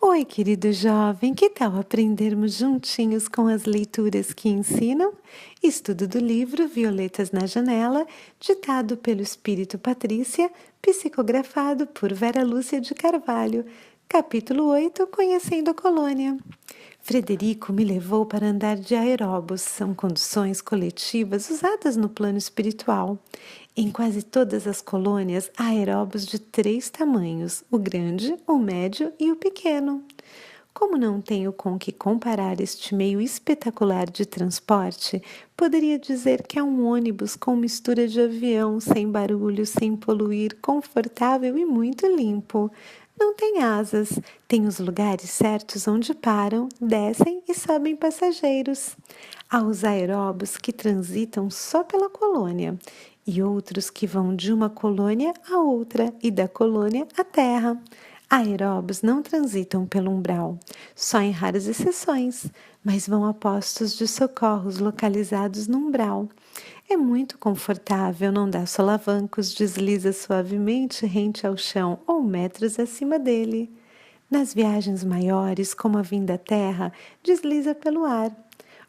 Oi, querido jovem, que tal aprendermos juntinhos com as leituras que ensinam? Estudo do livro Violetas na Janela, ditado pelo Espírito Patrícia, psicografado por Vera Lúcia de Carvalho. Capítulo 8, Conhecendo a Colônia. Frederico me levou para andar de aeróbus, são conduções coletivas usadas no plano espiritual. Em quase todas as colônias há aeróbus de 3 tamanhos, o grande, o médio e o pequeno. Como não tenho com que comparar este meio espetacular de transporte, poderia dizer que é um ônibus com mistura de avião, sem barulho, sem poluir, confortável e muito limpo. Não tem asas, tem os lugares certos onde param, descem e sobem passageiros. Há os aeróbus que transitam só pela colônia e outros que vão de uma colônia a outra e da colônia à terra. Aeróbus não transitam pelo umbral, só em raras exceções, mas vão a postos de socorros localizados no umbral. É muito confortável, não dá solavancos, desliza suavemente rente ao chão ou metros acima dele. Nas viagens maiores, como a vinda à terra, desliza pelo ar.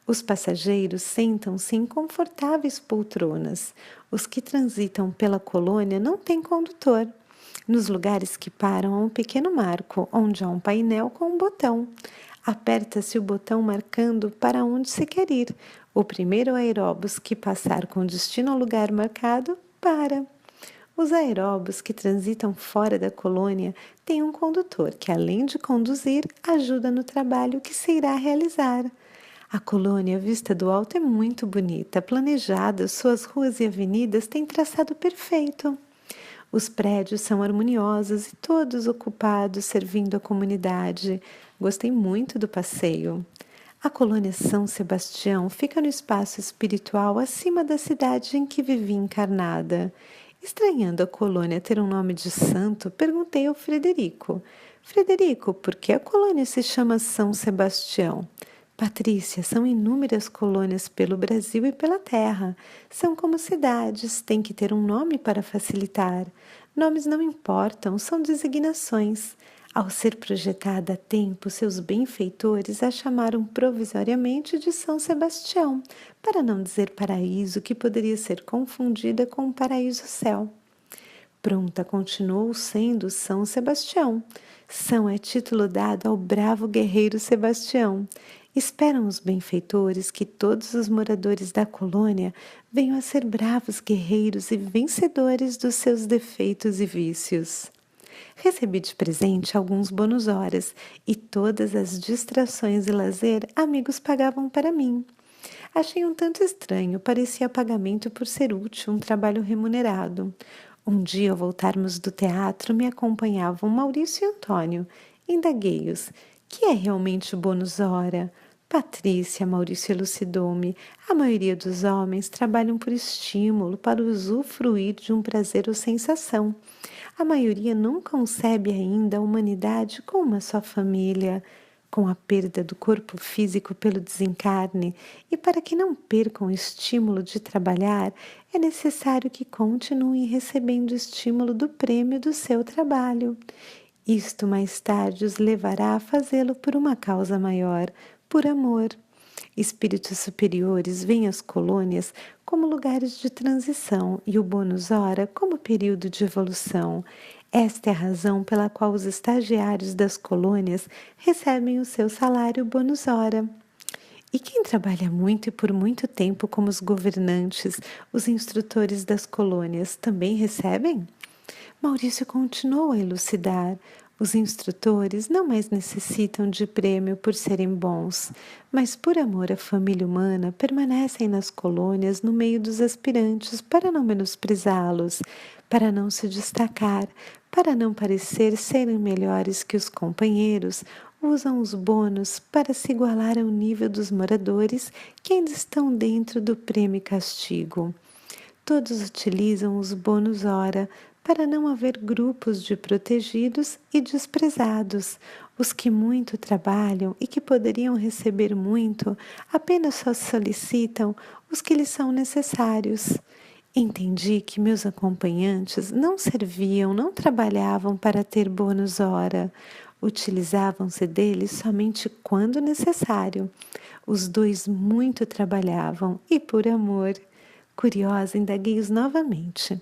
Os passageiros sentam-se em confortáveis poltronas. Os que transitam pela colônia não têm condutor. Nos lugares que param há um pequeno marco, onde há um painel com um botão. Aperta-se o botão marcando para onde se quer ir. O primeiro aeróbus que passar com destino ao lugar marcado, para. Os aeróbus que transitam fora da colônia têm um condutor que, além de conduzir, ajuda no trabalho que se irá realizar. A colônia vista do alto é muito bonita, planejada, suas ruas e avenidas têm traçado perfeito. Os prédios são harmoniosos e todos ocupados servindo a comunidade. Gostei muito do passeio. A colônia São Sebastião fica no espaço espiritual acima da cidade em que vivi encarnada. Estranhando a colônia ter um nome de santo, perguntei ao Frederico. Frederico, por que a colônia se chama São Sebastião? Patrícia, são inúmeras colônias pelo Brasil e pela terra. São como cidades, têm que ter um nome para facilitar. Nomes não importam, são designações. Ao ser projetada há tempo, seus benfeitores a chamaram provisoriamente de São Sebastião, para não dizer paraíso, que poderia ser confundida com o paraíso-céu. Pronta continuou sendo São Sebastião. São é título dado ao bravo guerreiro Sebastião. Esperam os benfeitores que todos os moradores da colônia venham a ser bravos guerreiros e vencedores dos seus defeitos e vícios. Recebi de presente alguns bônus horas e todas as distrações e lazer amigos pagavam para mim. Achei um tanto estranho, parecia pagamento por ser útil, um trabalho remunerado. Um dia, ao voltarmos do teatro, me acompanhavam Maurício e Antônio. Indaguei-os. Que é realmente o bônus hora? Patrícia, Maurício elucidou-me. A maioria dos homens trabalham por estímulo, para usufruir de um prazer ou sensação. A maioria não concebe ainda a humanidade com uma só família, com a perda do corpo físico pelo desencarne, e para que não percam o estímulo de trabalhar, é necessário que continuem recebendo o estímulo do prêmio do seu trabalho. Isto mais tarde os levará a fazê-lo por uma causa maior, por amor. Espíritos superiores veem as colônias como lugares de transição e o bônus hora como período de evolução. Esta é a razão pela qual os estagiários das colônias recebem o seu salário bônus hora. E quem trabalha muito e por muito tempo como os governantes, os instrutores das colônias, também recebem? Maurício continuou a elucidar. Os instrutores não mais necessitam de prêmio por serem bons, mas por amor à família humana permanecem nas colônias no meio dos aspirantes para não menosprezá-los, para não se destacar, para não parecer serem melhores que os companheiros. Usam os bônus para se igualar ao nível dos moradores que ainda estão dentro do prêmio e castigo. Todos utilizam os bônus hora para não haver grupos de protegidos e desprezados. Os que muito trabalham e que poderiam receber muito apenas só solicitam os que lhes são necessários. Entendi que meus acompanhantes não serviam, não trabalhavam para ter bônus hora. Utilizavam-se dele somente quando necessário. Os dois muito trabalhavam e, por amor. Curiosa, indaguei-os novamente.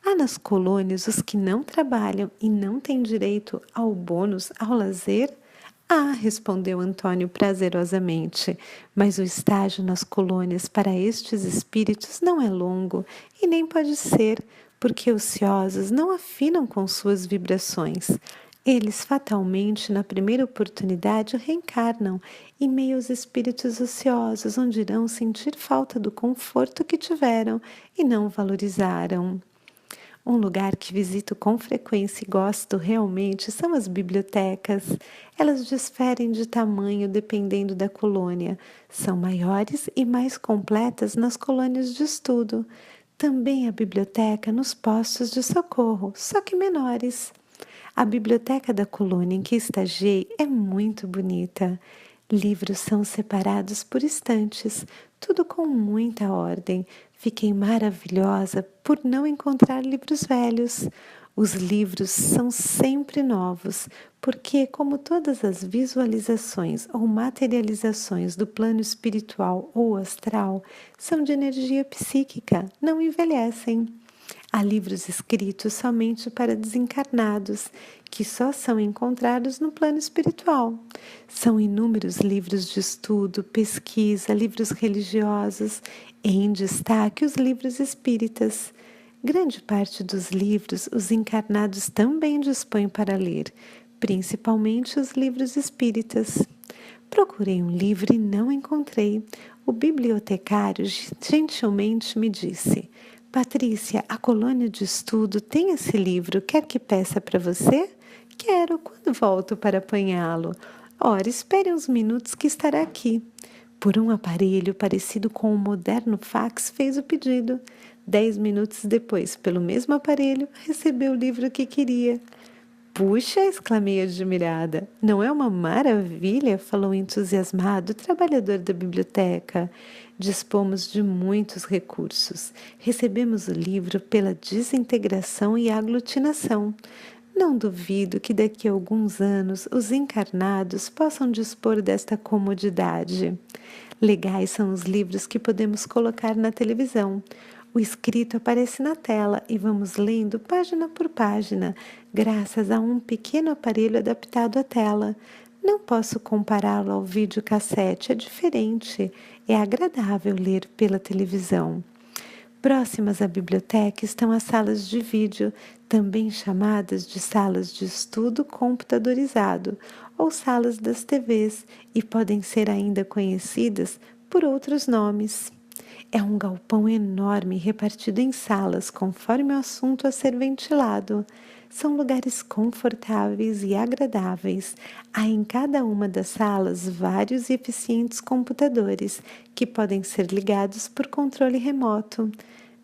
Há nas colônias os que não trabalham e não têm direito ao bônus, ao lazer? Ah, respondeu Antônio prazerosamente, mas o estágio nas colônias para estes espíritos não é longo e nem pode ser, porque ociosos não afinam com suas vibrações. Eles fatalmente, na primeira oportunidade, reencarnam em meio aos espíritos ociosos, onde irão sentir falta do conforto que tiveram e não valorizaram. Um lugar que visito com frequência e gosto realmente são as bibliotecas. Elas diferem de tamanho dependendo da colônia. São maiores e mais completas nas colônias de estudo. Também a biblioteca nos postos de socorro, só que menores. A biblioteca da colônia em que estagiei é muito bonita. Livros são separados por estantes, tudo com muita ordem. Fiquei maravilhosa por não encontrar livros velhos. Os livros são sempre novos, porque, como todas as visualizações ou materializações do plano espiritual ou astral, são de energia psíquica, não envelhecem. Há livros escritos somente para desencarnados, que só são encontrados no plano espiritual. São inúmeros livros de estudo, pesquisa, livros religiosos, e em destaque os livros espíritas. Grande parte dos livros os encarnados também dispõem para ler, principalmente os livros espíritas. Procurei um livro e não encontrei. O bibliotecário gentilmente me disse: Patrícia, a colônia de estudo tem esse livro, quer que peça para você? Quero, quando volto para apanhá-lo. Ora, espere uns minutos que estará aqui. Por um aparelho parecido com um moderno fax, fez o pedido. 10 minutos depois, pelo mesmo aparelho, recebeu o livro que queria. Puxa, exclamei admirada. Não é uma maravilha? Falou entusiasmado o trabalhador da biblioteca. Dispomos de muitos recursos. Recebemos o livro pela desintegração e aglutinação. Não duvido que daqui a alguns anos os encarnados possam dispor desta comodidade. Legais são os livros que podemos colocar na televisão. O escrito aparece na tela e vamos lendo página por página, graças a um pequeno aparelho adaptado à tela. Não posso compará-lo ao videocassete, é diferente, é agradável ler pela televisão. Próximas à biblioteca estão as salas de vídeo, também chamadas de salas de estudo computadorizado ou salas das TVs, e podem ser ainda conhecidas por outros nomes. É um galpão enorme repartido em salas conforme o assunto a ser ventilado. São lugares confortáveis e agradáveis. Há em cada uma das salas vários e eficientes computadores que podem ser ligados por controle remoto.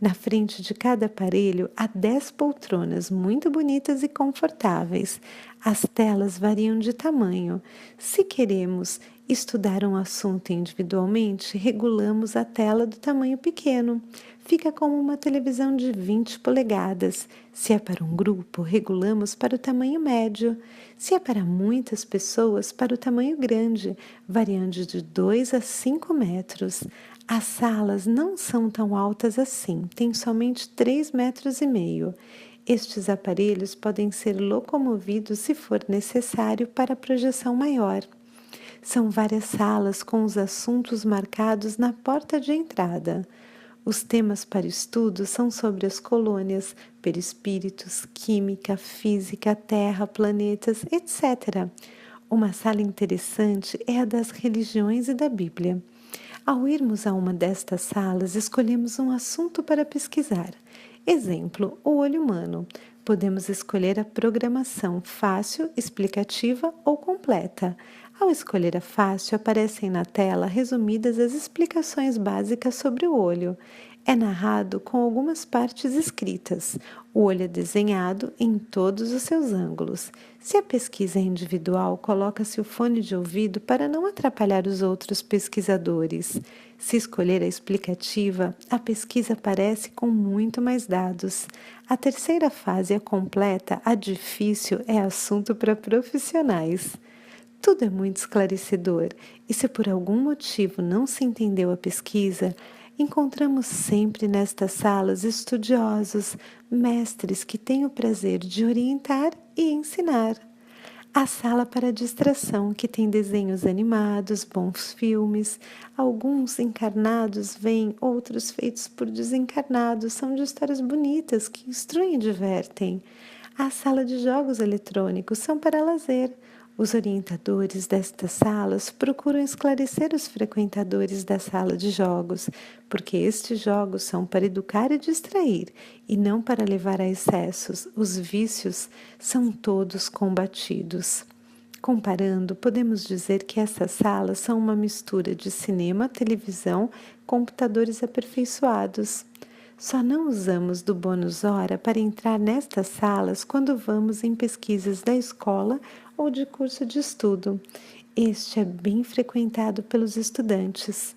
Na frente de cada aparelho há 10 poltronas muito bonitas e confortáveis. As telas variam de tamanho. Se queremos estudar um assunto individualmente, regulamos a tela do tamanho pequeno. Fica como uma televisão de 20 polegadas. Se é para um grupo, regulamos para o tamanho médio. Se é para muitas pessoas, para o tamanho grande, variando de 2 a 5 metros. As salas não são tão altas assim, têm somente 3,5 metros. Estes aparelhos podem ser locomovidos se for necessário para projeção maior. São várias salas com os assuntos marcados na porta de entrada. Os temas para estudo são sobre as colônias, perispíritos, química, física, terra, planetas, etc. Uma sala interessante é a das religiões e da Bíblia. Ao irmos a uma destas salas, escolhemos um assunto para pesquisar. Exemplo, o olho humano. Podemos escolher a programação fácil, explicativa ou completa. Ao escolher a fácil, aparecem na tela resumidas as explicações básicas sobre o olho. É narrado com algumas partes escritas. O olho é desenhado em todos os seus ângulos. Se a pesquisa é individual, coloca-se o fone de ouvido para não atrapalhar os outros pesquisadores. Se escolher a explicativa, a pesquisa aparece com muito mais dados. A terceira fase, a completa, a difícil, é assunto para profissionais. Tudo é muito esclarecedor, e se por algum motivo não se entendeu a pesquisa, encontramos sempre nestas salas estudiosos, mestres que têm o prazer de orientar e ensinar. A sala para distração, que tem desenhos animados, bons filmes, alguns encarnados vêm, outros feitos por desencarnados, são de histórias bonitas que instruem e divertem. A sala de jogos eletrônicos são para lazer. Os orientadores destas salas procuram esclarecer os frequentadores da sala de jogos, porque estes jogos são para educar e distrair, e não para levar a excessos. Os vícios são todos combatidos. Comparando, podemos dizer que essas salas são uma mistura de cinema, televisão, computadores aperfeiçoados. Só não usamos do bônus hora para entrar nestas salas quando vamos em pesquisas da escola ou de curso de estudo. Este é bem frequentado pelos estudantes.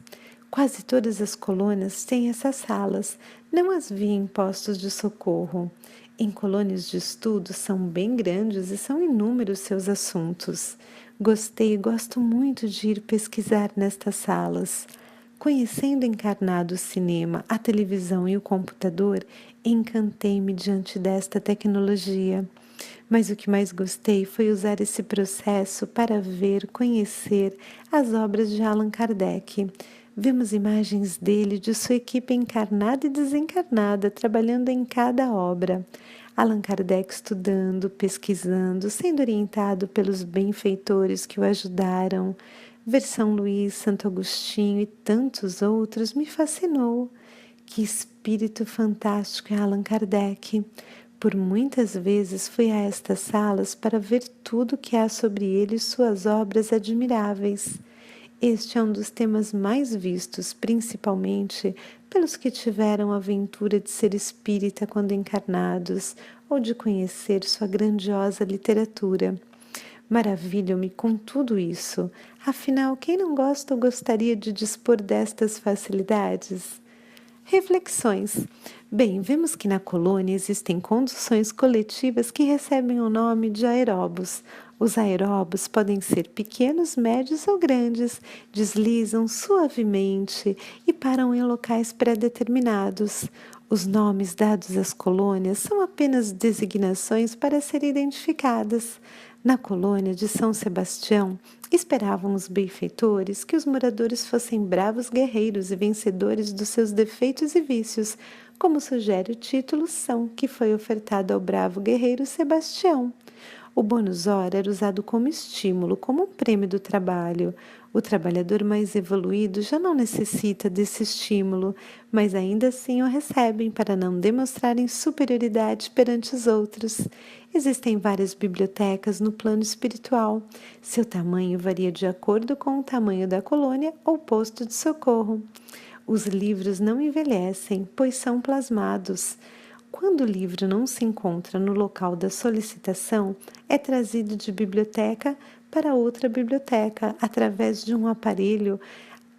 Quase todas as colônias têm essas salas, não as vi em postos de socorro. Em colônias de estudo são bem grandes e são inúmeros seus assuntos. Gostei e gosto muito de ir pesquisar nestas salas. Conhecendo encarnado o cinema, a televisão e o computador, encantei-me diante desta tecnologia. Mas o que mais gostei foi usar esse processo para ver, conhecer as obras de Allan Kardec. Vemos imagens dele, de sua equipe encarnada e desencarnada, trabalhando em cada obra. Allan Kardec estudando, pesquisando, sendo orientado pelos benfeitores que o ajudaram. Ver São Luís, Santo Agostinho e tantos outros me fascinou. Que espírito fantástico é Allan Kardec! Por muitas vezes fui a estas salas para ver tudo que há sobre ele e suas obras admiráveis. Este é um dos temas mais vistos, principalmente pelos que tiveram a aventura de ser espírita quando encarnados ou de conhecer sua grandiosa literatura. Maravilho-me com tudo isso. Afinal, quem não gosta ou gostaria de dispor destas facilidades? Reflexões. Bem, vemos que na colônia existem conduções coletivas que recebem o nome de aeróbus. Os aeróbus podem ser pequenos, médios ou grandes, deslizam suavemente e param em locais pré-determinados. Os nomes dados às colônias são apenas designações para serem identificadas. Na colônia de São Sebastião, esperavam os benfeitores que os moradores fossem bravos guerreiros e vencedores dos seus defeitos e vícios, como sugere o título São, que foi ofertado ao bravo guerreiro Sebastião. O bônus hora era usado como estímulo, como um prêmio do trabalho. O trabalhador mais evoluído já não necessita desse estímulo, mas ainda assim o recebem para não demonstrarem superioridade perante os outros. Existem várias bibliotecas no plano espiritual. Seu tamanho varia de acordo com o tamanho da colônia ou posto de socorro. Os livros não envelhecem, pois são plasmados. Quando o livro não se encontra no local da solicitação, é trazido de biblioteca para outra biblioteca, através de um aparelho,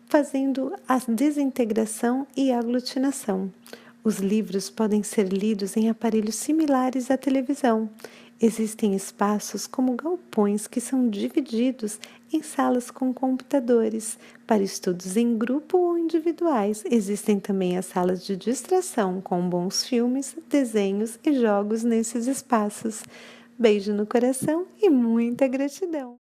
fazendo a desintegração e aglutinação. Os livros podem ser lidos em aparelhos similares à televisão. Existem espaços como galpões que são divididos em salas com computadores para estudos em grupo ou individuais. Existem também as salas de distração com bons filmes, desenhos e jogos nesses espaços. Beijo no coração e muita gratidão!